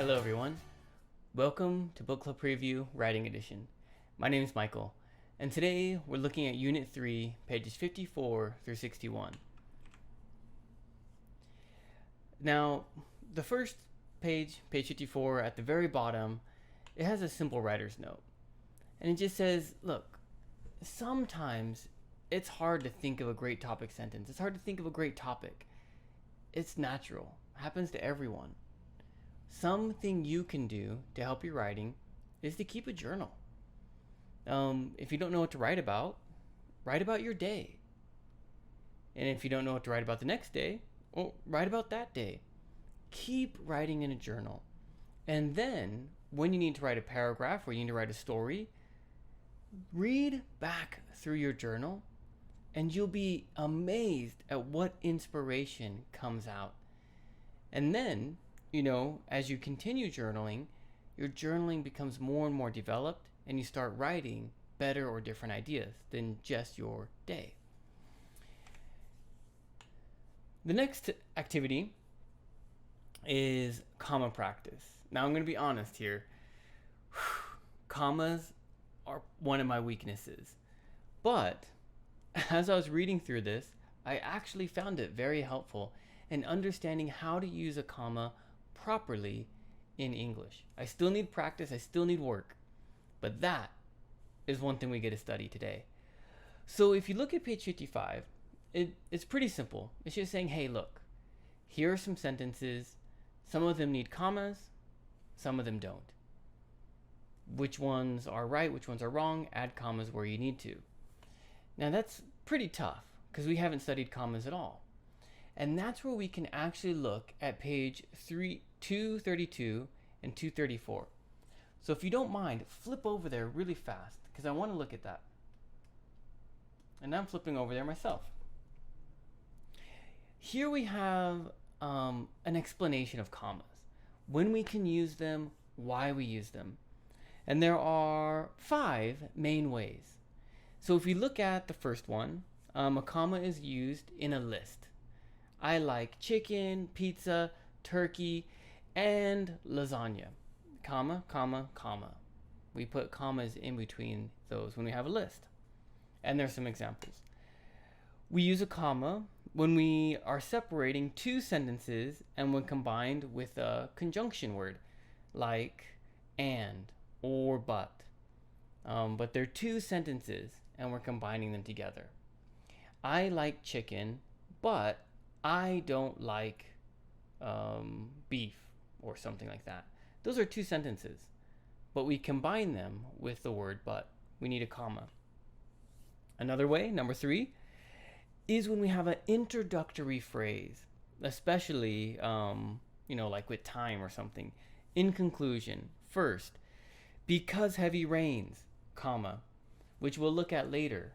Hello everyone, welcome to Book Club Preview Writing Edition. My name is Michael, and today we're looking at Unit 3, pages 54 through 61. Now, the first page, page 54, at the very bottom, it has a simple writer's note. And it just says, look, sometimes it's hard to think of a great topic sentence. It's hard to think of a great topic. It's natural. It happens to everyone. Something you can do to help your writing is to keep a journal. If you don't know what to write about your day. And if you don't know what to write about the next day, well, write about that day. Keep writing in a journal. And then, when you need to write a paragraph or you need to write a story, read back through your journal and you'll be amazed at what inspiration comes out. And then, as you continue journaling, your journaling becomes more and more developed and you start writing better or different ideas than just your day. The next activity is comma practice. Now I'm going to be honest here. Commas are one of my weaknesses. But as I was reading through this, I actually found it very helpful in understanding how to use a comma properly in English. I still need practice, I still need work, but that is one thing we get to study today. So if you look at page 55, it's pretty simple. It's just saying, hey, look, here are some sentences. Some of them need commas, some of them don't. Which ones are right, which ones are wrong, add commas where you need to. Now that's pretty tough because we haven't studied commas at all. And that's where we can actually look at page 232 and 234. So if you don't mind, flip over there really fast because I want to look at that. And I'm flipping over there myself. Here we have an explanation of commas. When we can use them, why we use them. And there are 5 main ways. So if you look at the first one, a comma is used in a list. I like chicken, pizza, turkey, and lasagna. Comma, comma, comma. We put commas in between those when we have a list. And there's some examples. We use a comma when we are separating two sentences and when combined with a conjunction word like and or but. But they're two sentences and we're combining them together. I like chicken, but I don't like beef or something like that. Those are two sentences, but we combine them with the word but. We need a comma. Another way, number 3, is when we have an introductory phrase, especially, like with time or something. In conclusion, first, because heavy rains, comma, which we'll look at later.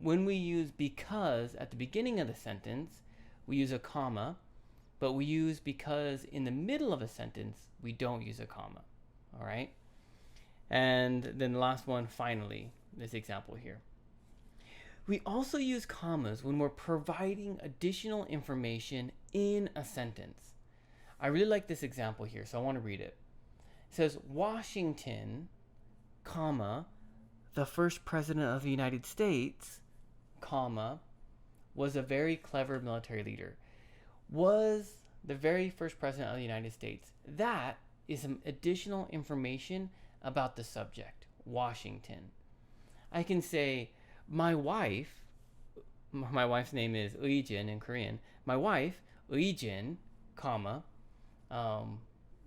When we use because at the beginning of the sentence, we use a comma, but we use because in the middle of a sentence, we don't use a comma. All right? And then the last one, finally, this example here. We also use commas when we're providing additional information in a sentence. I really like this example here, so I want to read it. It says, Washington, comma, the first president of the United States, comma, was a very clever military leader. Was the very first president of the United States. That is some additional information about the subject, Washington. I can say, my wife's name is Eujin in Korean. My wife, Eujin, comma,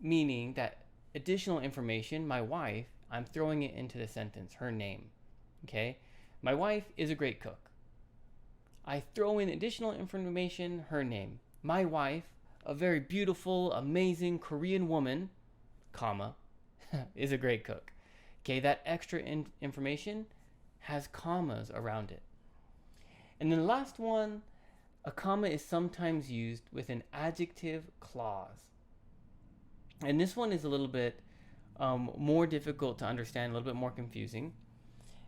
meaning that additional information, my wife, I'm throwing it into the sentence, her name. Okay? My wife is a great cook. I throw in additional information, her name. My wife, a very beautiful, amazing Korean woman, comma, is a great cook. Okay, that extra information has commas around it. And then the last one, a comma is sometimes used with an adjective clause. And this one is a little bit more difficult to understand, a little bit more confusing.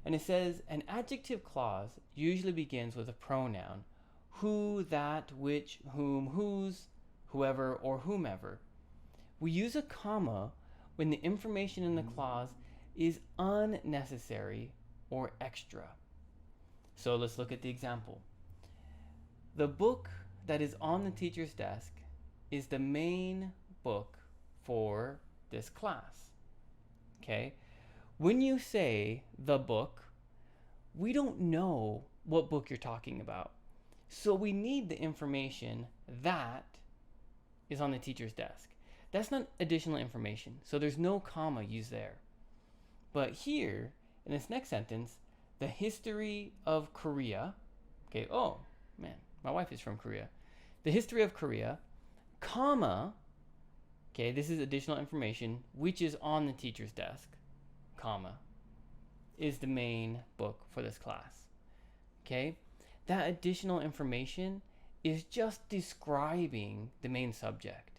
And it says an adjective clause usually begins with a pronoun, who, that, which, whom, whose, whoever, or whomever, We use a comma when the information in the clause is unnecessary or extra. So let's look at the example. The book that is on the teacher's desk is the main book for this class. Okay? When you say the book, we don't know what book you're talking about. So we need the information that is on the teacher's desk. That's not additional information, so there's no comma used there. But here, in this next sentence, the history of Korea, okay, oh man, my wife is from Korea. The history of Korea, comma, okay, this is additional information, which is on the teacher's desk, comma, is the main book for this class. Okay, that additional information is just describing the main subject.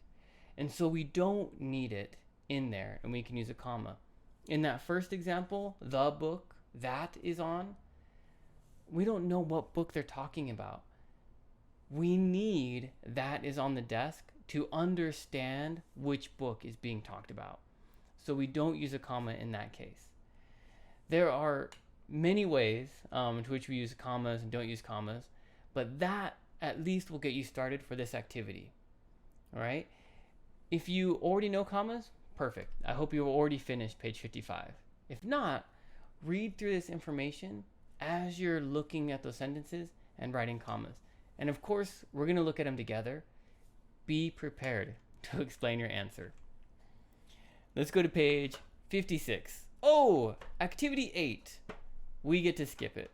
And so we don't need it in there, and we can use a comma. In that first example, the book that is on, we don't know what book they're talking about. We need that is on the desk to understand which book is being talked about. So we don't use a comma in that case. There are many ways to which we use commas and don't use commas, but that at least will get you started for this activity. All right? If you already know commas, perfect. I hope you've already finished page 55. If not, read through this information as you're looking at those sentences and writing commas. And of course, we're going to look at them together. Be prepared to explain your answer. Let's go to page 56. Oh, activity 8. We get to skip it.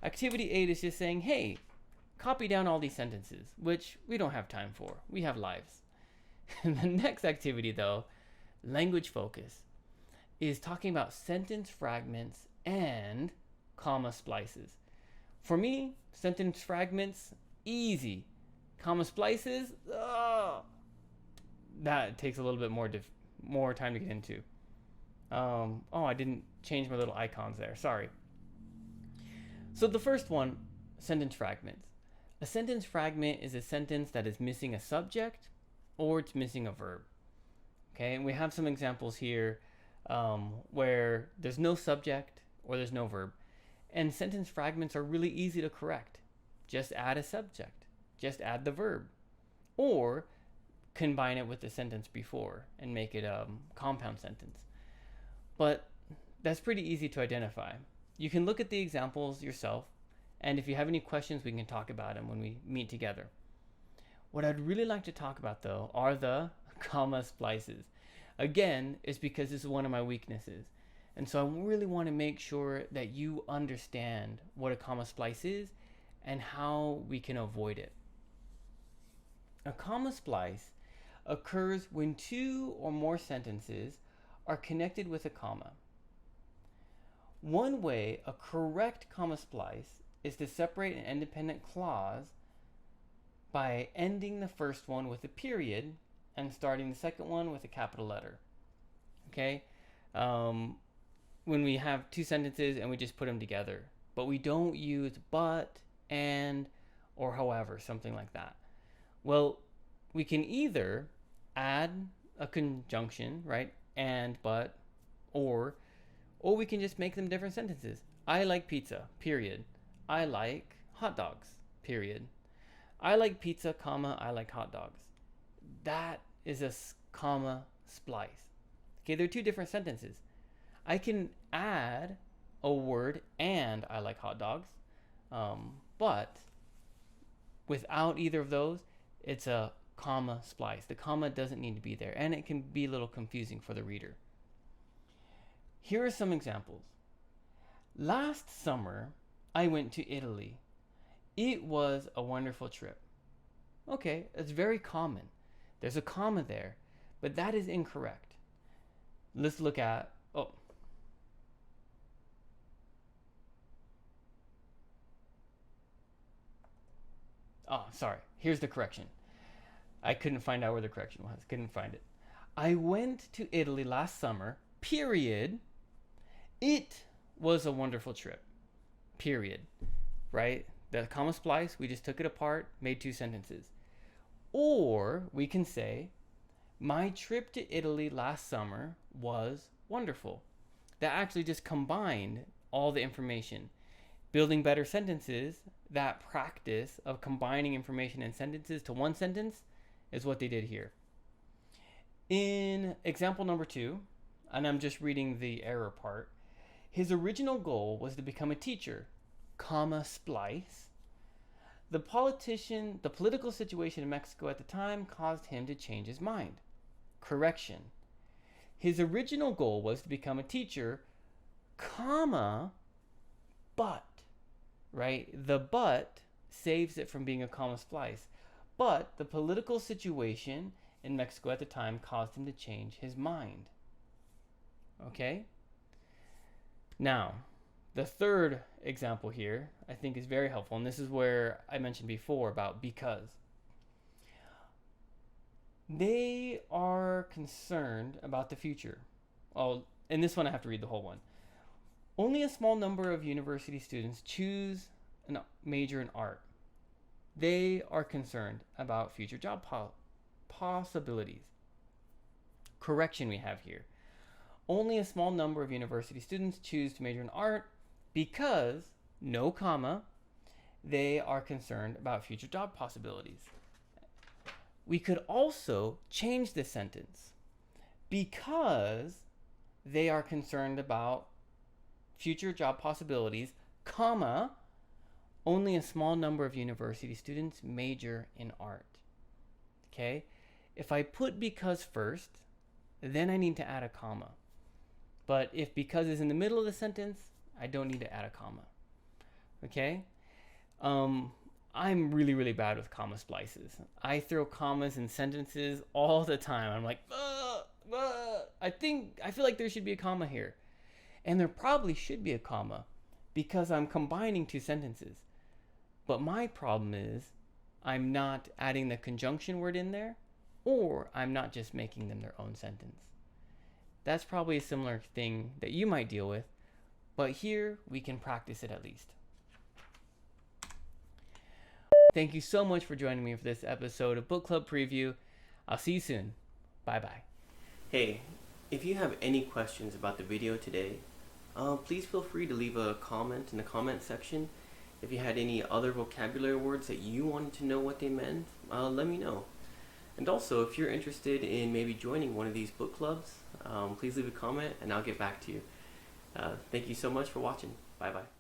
Activity 8 is just saying, hey, copy down all these sentences, which we don't have time for. We have lives. The next activity, though, language focus, is talking about sentence fragments and comma splices. For me, sentence fragments, easy. Comma splices, that takes a little bit more time to get into. I didn't change my little icons there. Sorry. So the first one, sentence fragments. A sentence fragment is a sentence that is missing a subject or it's missing a verb. Okay, and we have some examples here where there's no subject or there's no verb. And sentence fragments are really easy to correct. Just add a subject. Just add the verb. Or combine it with the sentence before and make it a compound sentence. But that's pretty easy to identify. You can look at the examples yourself, and if you have any questions, we can talk about them when we meet together. What I'd really like to talk about, though, are the comma splices. Again, it's because this is one of my weaknesses. And so I really want to make sure that you understand what a comma splice is and how we can avoid it. A comma splice occurs when two or more sentences are connected with a comma. One way a correct comma splice is to separate an independent clause by ending the first one with a period and starting the second one with a capital letter. Okay? When we have two sentences and we just put them together, but we don't use but, and, or however, something like that. Well, we can either add a conjunction, right? And, but, or we can just make them different sentences. I like pizza, period. I like hot dogs, period. I like pizza, comma, I like hot dogs. That is a comma splice. Okay, they're two different sentences. I can add a word and I like hot dogs, but without either of those, it's a comma splice. The comma doesn't need to be there, and it can be a little confusing for the reader. Here are some examples. Last summer, I went to Italy. It was a wonderful trip. Okay, it's very common. There's a comma there, but that is incorrect. Let's look at, sorry. Here's the correction. I couldn't find out where the correction was. Couldn't find it. I went to Italy last summer, period. It was a wonderful trip, period. Right? The comma splice, we just took it apart, made two sentences. Or we can say, My trip to Italy last summer was wonderful. That actually just combined all the information. Building better sentences, that practice of combining information and sentences to one sentence is what they did here. In example number 2, and I'm just reading the error part, his original goal was to become a teacher, comma, splice. The political situation in Mexico at the time caused him to change his mind. Correction. His original goal was to become a teacher, comma, but, right? The but saves it from being a comma splice. But the political situation in Mexico at the time caused him to change his mind. Okay? Now, the third example here I think is very helpful, and this is where I mentioned before about because. They are concerned about the future. Oh, and this one I have to read the whole one. Only a small number of university students choose a major in art. They are concerned about future job possibilities. Correction we have here. Only a small number of university students choose to major in art because, no comma, they are concerned about future job possibilities. We could also change this sentence. Because they are concerned about future job possibilities, comma, only a small number of university students major in art. Okay? If I put because first, then I need to add a comma. But if because is in the middle of the sentence, I don't need to add a comma. Okay? I'm really, really bad with comma splices. I throw commas in sentences all the time. I'm like, I feel like there should be a comma here. And there probably should be a comma because I'm combining two sentences. But my problem is I'm not adding the conjunction word in there, or I'm not just making them their own sentence. That's probably a similar thing that you might deal with, but here we can practice it at least. Thank you so much for joining me for this episode of Book Club Preview. I'll see you soon. Bye-bye. Hey, if you have any questions about the video today, please feel free to leave a comment in the comment section. If you had any other vocabulary words that you wanted to know what they meant, let me know. And also, if you're interested in maybe joining one of these book clubs, please leave a comment and I'll get back to you. Thank you so much for watching. Bye-bye.